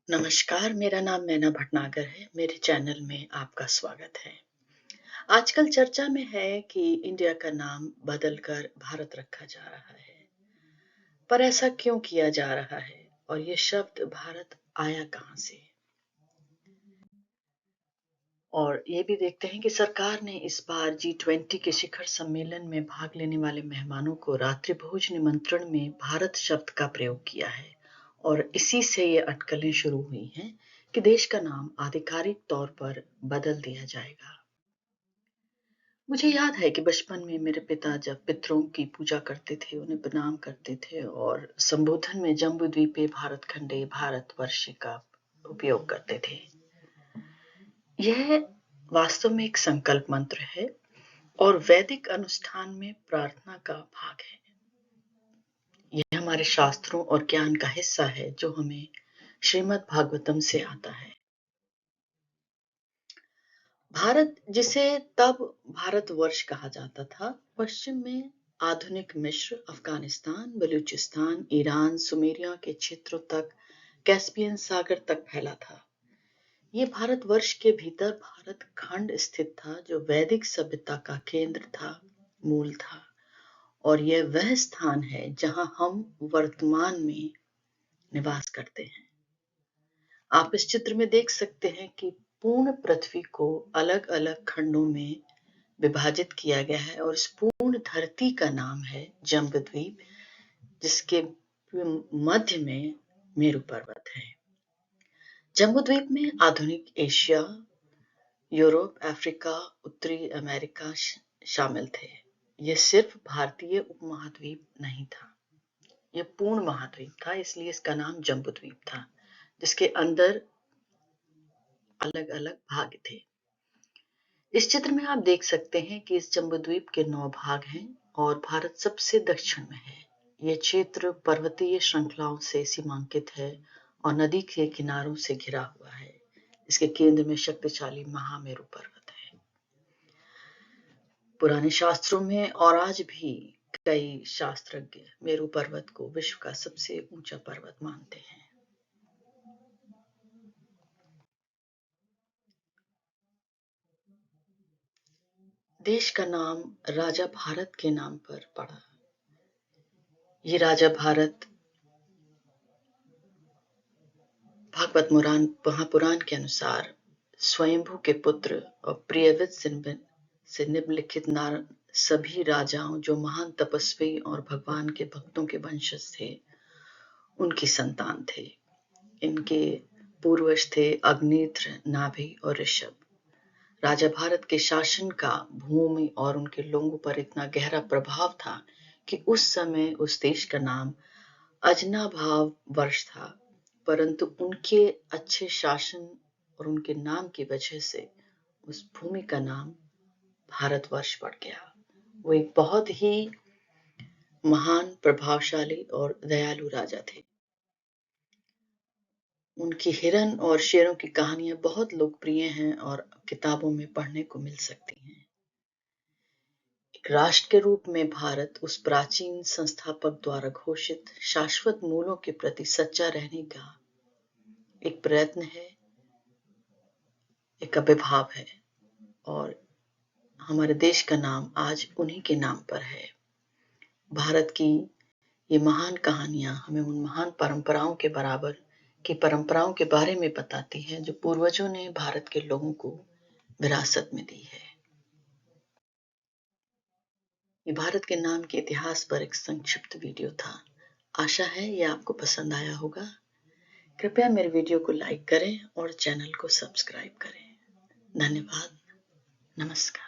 नमस्कार, मेरा नाम नैना भटनागर है। मेरे चैनल में आपका स्वागत है। आजकल चर्चा में है कि इंडिया का नाम बदलकर भारत रखा जा रहा है। पर ऐसा क्यों किया जा रहा है और ये शब्द भारत आया कहाँ से? और ये भी देखते हैं कि सरकार ने इस बार G20 के शिखर सम्मेलन में भाग लेने वाले मेहमानों को रात्रि भोज निमंत्रण में भारत शब्द का प्रयोग किया है और इसी से ये अटकलें शुरू हुई हैं कि देश का नाम आधिकारिक तौर पर बदल दिया जाएगा। मुझे याद है कि बचपन में मेरे पिता जब पितरों की पूजा करते थे, उन्हें प्रणाम करते थे और संबोधन में जम्बूद्वीपे भारतखंडे भारतवर्ष का उपयोग करते थे। यह वास्तव में एक संकल्प मंत्र है और वैदिक अनुष्ठान में प्रार्थना का भाग है। यह हमारे शास्त्रों और ज्ञान का हिस्सा है जो हमें श्रीमद् भागवतम से आता है। भारत, जिसे तब भारतवर्ष कहा जाता था, पश्चिम में आधुनिक मिस्र, अफगानिस्तान, बलूचिस्तान, ईरान, सुमेरिया के क्षेत्रों तक, कैस्पियन सागर तक फैला था। ये भारतवर्ष के भीतर भारत खंड स्थित था जो वैदिक सभ्यता का केंद्र था, मूल था, और यह वह स्थान है जहां हम वर्तमान में निवास करते हैं। आप इस चित्र में देख सकते हैं कि पूर्ण पृथ्वी को अलग अलग खंडों में विभाजित किया गया है और इस पूर्ण धरती का नाम है जम्बूद्वीप, जिसके मध्य में मेरू पर्वत है। जम्बूद्वीप में आधुनिक एशिया, यूरोप, अफ्रीका, उत्तरी अमेरिका शामिल थे। यह सिर्फ भारतीय उपमहाद्वीप नहीं था, यह पूर्ण महाद्वीप था, इसलिए इसका नाम जम्बूद्वीप था, जिसके अंदर अलग अलग भाग थे। इस चित्र में आप देख सकते हैं कि इस जम्बूद्वीप के 9 भाग हैं और भारत सबसे दक्षिण में है। यह क्षेत्र पर्वतीय श्रृंखलाओं से सीमांकित है और नदी के किनारों से घिरा हुआ है। इसके केंद्र में शक्तिशाली महामेरू पर्वत है। पुराने शास्त्रों में और आज भी कई शास्त्रज्ञ मेरू पर्वत को विश्व का सबसे ऊंचा पर्वत मानते हैं। देश का नाम राजा भारत के नाम पर पड़ा। ये राजा भारत भागवत महापुराण के अनुसार स्वयंभू के पुत्र और प्रियव्रत से निम्नलिखित सभी राजाओं जो महान तपस्वी और भगवान के भक्तों के वंशज थे, उनकी संतान थे। इनके पूर्वज थे अग्निध्र, नाभि और ऋषभ। राजा भारत के शासन का भूमि और उनके लोगों पर इतना गहरा प्रभाव था कि उस समय उस देश का नाम अजनाभाव वर्ष था, परंतु उनके अच्छे शासन और उनके नाम की वजह से उस भूमि का नाम भारतवर्ष पड़ गया। वो एक बहुत ही महान, प्रभावशाली और दयालु राजा थे। उनकी हिरण और शेरों की कहानियां बहुत लोकप्रिय हैं और किताबों में पढ़ने को मिल सकती हैं। एक राष्ट्र के रूप में भारत उस प्राचीन संस्थापक द्वारा घोषित शाश्वत मूलों के प्रति सच्चा रहने का एक प्रयत्न है, एक आविर्भाव है, और हमारे देश का नाम आज उन्हीं के नाम पर है। भारत की ये महान कहानियां हमें उन महान परंपराओं के परंपराओं के बारे में बताती हैं जो पूर्वजों ने भारत के लोगों को विरासत में दी है। ये भारत के नाम के इतिहास पर एक संक्षिप्त वीडियो था। आशा है ये आपको पसंद आया होगा। कृपया मेरे वीडियो को लाइक करें और चैनल को सब्सक्राइब करें। धन्यवाद। नमस्कार।